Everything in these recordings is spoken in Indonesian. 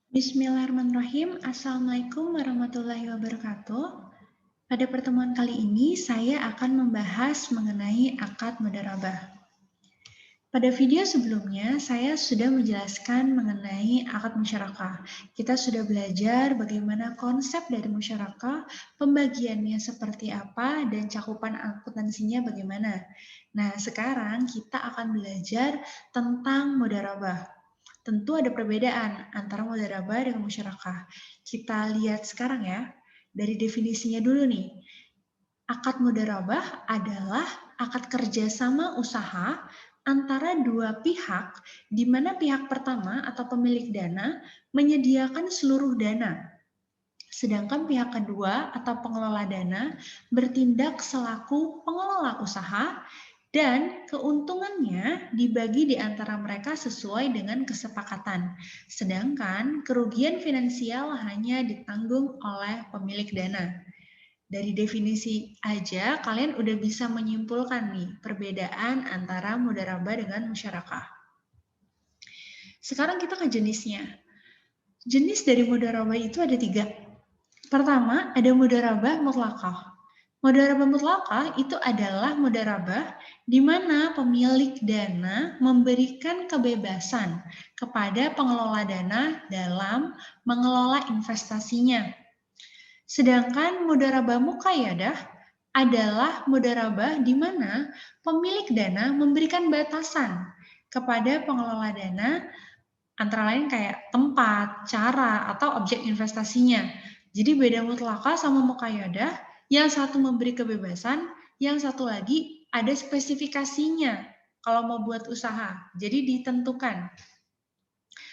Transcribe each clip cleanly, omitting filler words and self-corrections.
Bismillahirrahmanirrahim. Assalamualaikum warahmatullahi wabarakatuh. Pada pertemuan kali ini, saya akan membahas mengenai akad mudharabah. Pada video sebelumnya, saya sudah menjelaskan mengenai akad musyarakah. Kita sudah belajar bagaimana konsep dari musyarakah, pembagiannya seperti apa, dan cakupan akuntansinya bagaimana. Nah, sekarang kita akan belajar tentang mudharabah. Tentu ada perbedaan antara mudharabah dengan musyarakah. Kita lihat sekarang ya, dari definisinya dulu nih. Akad mudharabah adalah akad kerjasama usaha antara dua pihak, di mana pihak pertama atau pemilik dana menyediakan seluruh dana, sedangkan pihak kedua atau pengelola dana bertindak selaku pengelola usaha dan keuntungannya dibagi di antara mereka sesuai dengan kesepakatan. Sedangkan kerugian finansial hanya ditanggung oleh pemilik dana. Dari definisi aja kalian udah bisa menyimpulkan nih perbedaan antara mudharabah dengan musyarakah. Sekarang kita ke jenisnya. Jenis dari mudharabah itu ada 3. Pertama, ada mudharabah mutlaqah. Mudharabah mutlaqah itu adalah mudharabah di mana pemilik dana memberikan kebebasan kepada pengelola dana dalam mengelola investasinya. Sedangkan mudharabah muqayyadah adalah mudharabah di mana pemilik dana memberikan batasan kepada pengelola dana, antara lain kayak tempat, cara, atau objek investasinya. Jadi beda mutlaqah sama muqayyadah, yang satu memberi kebebasan, yang satu lagi ada spesifikasinya kalau mau buat usaha. Jadi ditentukan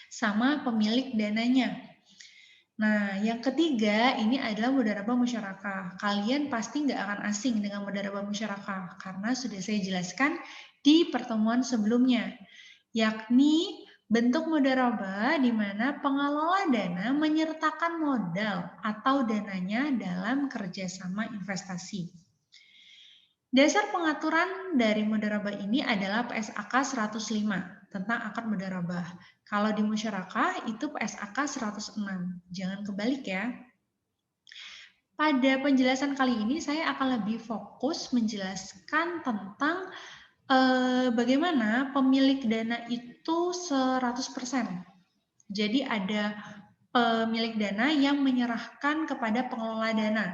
sama pemilik dananya. Nah, yang ketiga ini adalah mudharabah musyarakah. Kalian pasti nggak akan asing dengan mudharabah musyarakah karena sudah saya jelaskan di pertemuan sebelumnya, yakni bentuk mudharabah di mana pengelola dana menyertakan modal atau dananya dalam kerjasama investasi. Dasar pengaturan dari mudharabah ini adalah PSAK 105 tentang akad mudharabah. Kalau di musyarakah itu PSAK 106. Jangan kebalik ya. Pada penjelasan kali ini saya akan lebih fokus menjelaskan tentang bagaimana pemilik dana itu 100%. Jadi ada pemilik dana yang menyerahkan kepada pengelola dana.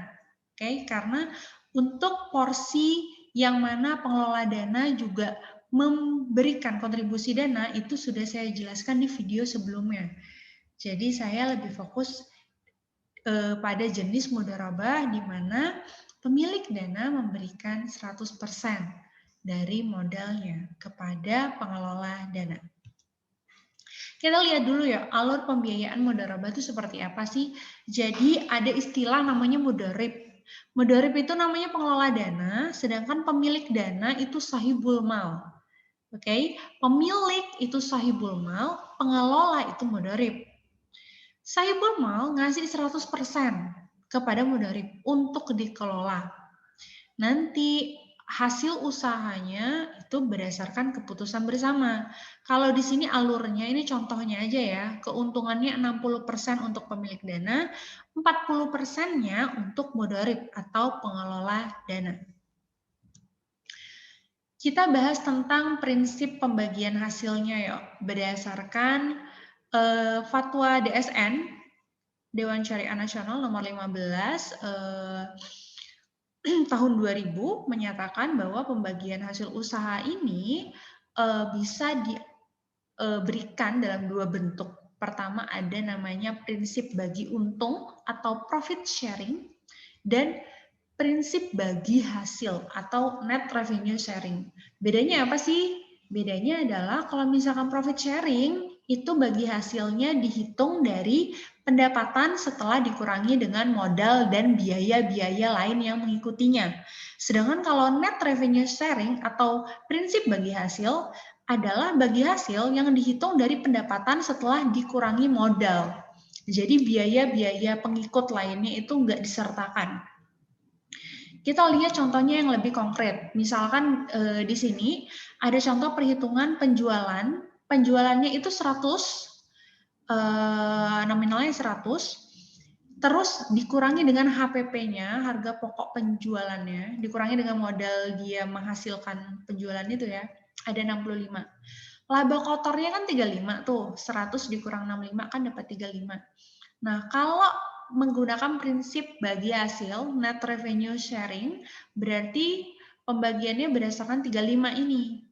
Oke, karena untuk porsi yang mana pengelola dana juga memberikan kontribusi dana itu sudah saya jelaskan di video sebelumnya. Jadi saya lebih fokus pada jenis mudharabah di mana pemilik dana memberikan 100% dari modalnya kepada pengelola dana. Kita lihat dulu ya, alur pembiayaan mudharabah itu seperti apa sih? Jadi ada istilah namanya mudharib. Mudharib itu namanya pengelola dana, sedangkan pemilik dana itu sahibul mal. Oke, pemilik itu sahibul mal, pengelola itu mudharib. Sahibul mal ngasih 100% kepada mudharib untuk dikelola. Nanti hasil usahanya itu berdasarkan keputusan bersama. Kalau di sini alurnya, ini contohnya aja ya, keuntungannya 60% untuk pemilik dana, 40%-nya untuk mudharib atau pengelola dana. Kita bahas tentang prinsip pembagian hasilnya yuk, berdasarkan Fatwa DSN, Dewan Syariah Nasional nomor 15, tahun 2000 menyatakan bahwa pembagian hasil usaha ini bisa diberikan dalam 2 bentuk. Pertama ada namanya prinsip bagi untung atau profit sharing dan prinsip bagi hasil atau net revenue sharing. Bedanya apa sih? Bedanya adalah kalau misalkan profit sharing itu bagi hasilnya dihitung dari pendapatan setelah dikurangi dengan modal dan biaya-biaya lain yang mengikutinya. Sedangkan kalau net revenue sharing atau prinsip bagi hasil adalah bagi hasil yang dihitung dari pendapatan setelah dikurangi modal. Jadi biaya-biaya pengikut lainnya itu nggak disertakan. Kita lihat contohnya yang lebih konkret. Misalkan di sini ada contoh perhitungan penjualan. Penjualannya itu 100, nominalnya 100, terus dikurangi dengan HPP-nya, harga pokok penjualannya, dikurangi dengan modal dia menghasilkan penjualan itu ya, ada 65. Laba kotornya kan 35 tuh, 100 dikurang 65 kan dapat 35. Nah, kalau menggunakan prinsip bagi hasil, net revenue sharing, berarti pembagiannya berdasarkan 35 ini.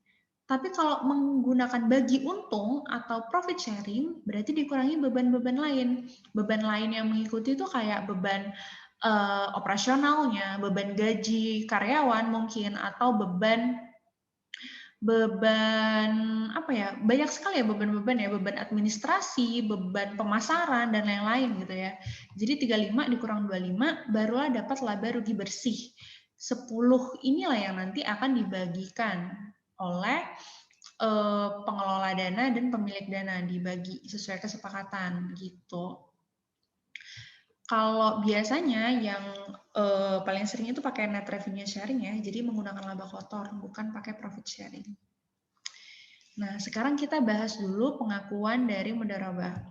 Tapi kalau menggunakan bagi untung atau profit sharing, berarti dikurangi beban-beban lain. Beban lain yang mengikuti itu kayak beban operasionalnya, beban gaji karyawan mungkin, atau beban apa ya, banyak sekali ya beban-beban ya, beban administrasi, beban pemasaran, dan lain-lain gitu ya. Jadi 35 dikurang 25, barulah dapat laba rugi bersih. 10 inilah yang nanti akan dibagikan oleh pengelola dana dan pemilik dana, dibagi sesuai kesepakatan gitu. Kalau biasanya yang paling sering itu pakai net revenue sharing ya, jadi menggunakan laba kotor, bukan pakai profit sharing. Nah, sekarang kita bahas dulu pengakuan dari mudharabah.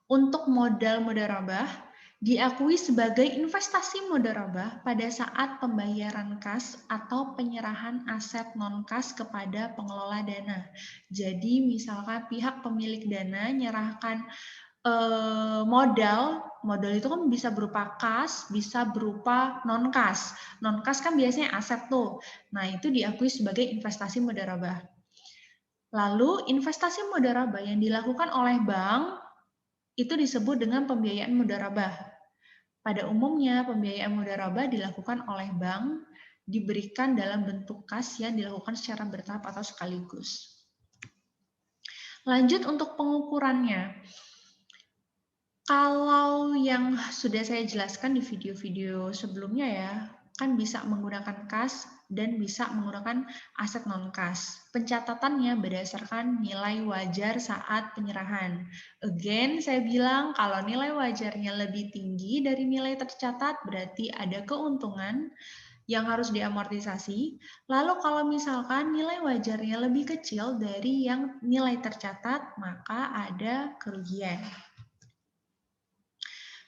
Untuk modal mudharabah, diakui sebagai investasi mudharabah pada saat pembayaran kas atau penyerahan aset non-kas kepada pengelola dana. Jadi misalkan pihak pemilik dana menyerahkan modal itu kan bisa berupa kas, bisa berupa non-kas. Non-kas kan biasanya aset tuh. Nah, itu diakui sebagai investasi mudharabah. Lalu investasi mudharabah yang dilakukan oleh bank itu disebut dengan pembiayaan mudharabah. Pada umumnya, pembiayaan mudharabah dilakukan oleh bank, diberikan dalam bentuk kas yang dilakukan secara bertahap atau sekaligus. Lanjut untuk pengukurannya. Kalau yang sudah saya jelaskan di video-video sebelumnya ya, kan bisa menggunakan kas dan bisa menggunakan aset non-kas. Pencatatannya berdasarkan nilai wajar saat penyerahan. Again, saya bilang kalau nilai wajarnya lebih tinggi dari nilai tercatat, berarti ada keuntungan yang harus diamortisasi. Lalu kalau misalkan nilai wajarnya lebih kecil dari yang nilai tercatat, maka ada kerugian.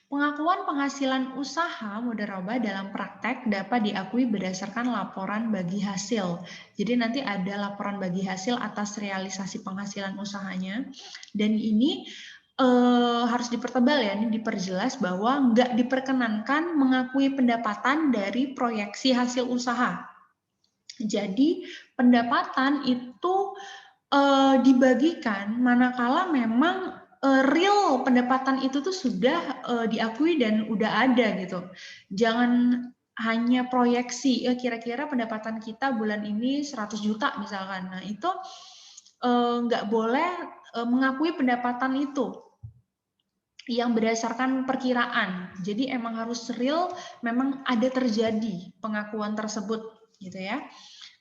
Pengakuan penghasilan usaha mudharabah dalam praktek dapat diakui berdasarkan laporan bagi hasil. Jadi nanti ada laporan bagi hasil atas realisasi penghasilan usahanya. Dan ini harus dipertebal ya, ini diperjelas bahwa nggak diperkenankan mengakui pendapatan dari proyeksi hasil usaha. Jadi pendapatan itu dibagikan manakala memang real pendapatan itu tuh sudah diakui dan udah ada gitu. Jangan hanya proyeksi, ya kira-kira pendapatan kita bulan ini 100 juta misalkan. Nah itu nggak boleh mengakui pendapatan itu yang berdasarkan perkiraan. Jadi emang harus real, memang ada terjadi pengakuan tersebut gitu ya.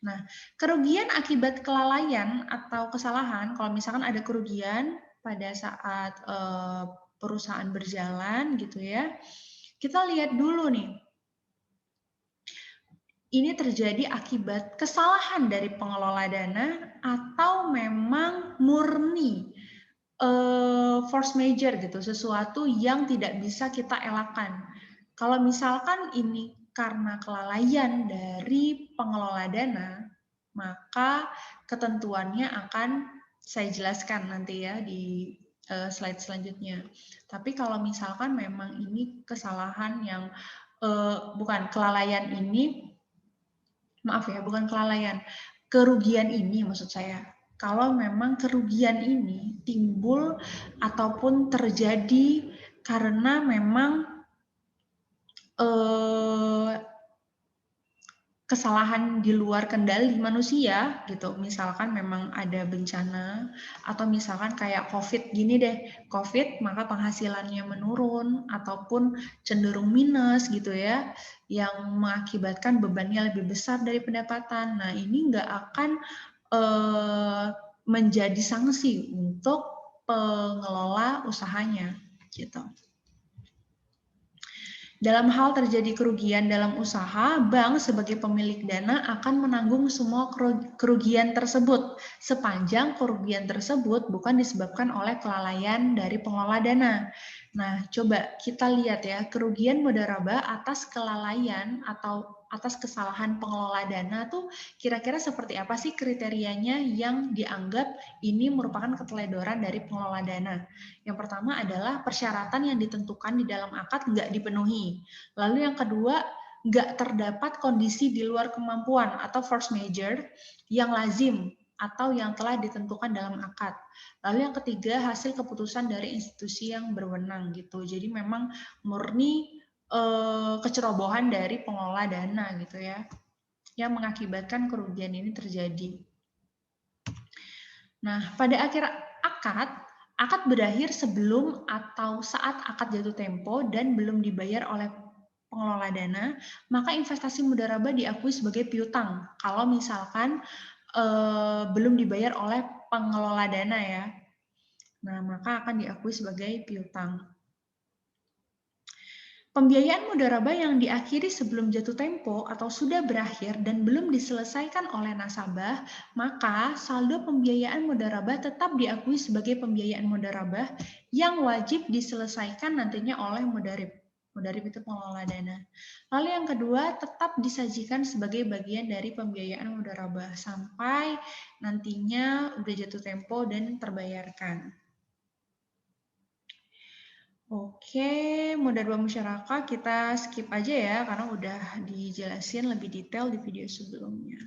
Nah, kerugian akibat kelalaian atau kesalahan, kalau misalkan ada kerugian pada saat perusahaan berjalan gitu ya, kita lihat dulu nih, ini terjadi akibat kesalahan dari pengelola dana atau memang murni force major gitu, sesuatu yang tidak bisa kita elakkan. Kalau misalkan ini karena kelalaian dari pengelola dana, maka ketentuannya akan saya jelaskan nanti ya di slide selanjutnya. Tapi kalau misalkan memang ini kesalahan yang bukan kelalaian ini, maaf ya, bukan kelalaian, kerugian ini maksud saya. Kalau memang kerugian ini timbul ataupun terjadi karena memang kesalahan di luar kendali manusia gitu, misalkan memang ada bencana atau misalkan kayak COVID gini deh, COVID maka penghasilannya menurun ataupun cenderung minus gitu ya, yang mengakibatkan bebannya lebih besar dari pendapatan. Nah ini nggak akan menjadi sanksi untuk pengelola usahanya gitu. Dalam hal terjadi kerugian dalam usaha, bank sebagai pemilik dana akan menanggung semua kerugian tersebut sepanjang kerugian tersebut bukan disebabkan oleh kelalaian dari pengelola dana. Nah, coba kita lihat ya, kerugian mudharabah atas kelalaian atau atas kesalahan pengelola dana tuh kira-kira seperti apa sih kriterianya yang dianggap ini merupakan keteledoran dari pengelola dana? Yang pertama adalah persyaratan yang ditentukan di dalam akad nggak dipenuhi. Lalu yang kedua, nggak terdapat kondisi di luar kemampuan atau force majeure yang lazim atau yang telah ditentukan dalam akad. Lalu yang ketiga, hasil keputusan dari institusi yang berwenang gitu. Jadi memang murni kecerobohan dari pengelola dana gitu ya, yang mengakibatkan kerugian ini terjadi. Nah, pada akhir akad berakhir sebelum atau saat akad jatuh tempo dan belum dibayar oleh pengelola dana, maka investasi mudharabah diakui sebagai piutang. Kalau misalkan belum dibayar oleh pengelola dana ya, nah maka akan diakui sebagai piutang. Pembiayaan mudharabah yang diakhiri sebelum jatuh tempo atau sudah berakhir dan belum diselesaikan oleh nasabah, maka saldo pembiayaan mudharabah tetap diakui sebagai pembiayaan mudharabah yang wajib diselesaikan nantinya oleh mudarib. Mudarib itu pengelola dana. Lalu yang kedua, tetap disajikan sebagai bagian dari pembiayaan mudharabah sampai nantinya udah jatuh tempo dan terbayarkan. Oke, mudharabah musyarakah kita skip aja ya, karena udah dijelasin lebih detail di video sebelumnya.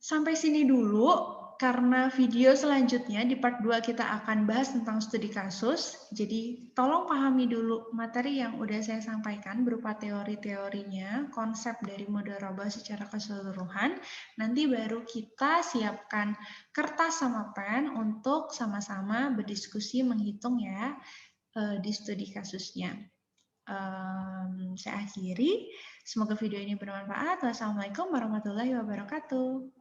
Sampai sini dulu, karena video selanjutnya di part 2 kita akan bahas tentang studi kasus. Jadi tolong pahami dulu materi yang udah saya sampaikan berupa teori-teorinya, konsep dari mudharabah secara keseluruhan. Nanti baru kita siapkan kertas sama pen untuk sama-sama berdiskusi menghitung ya di studi kasusnya. Saya akhiri. Semoga video ini bermanfaat. Wassalamualaikum warahmatullahi wabarakatuh.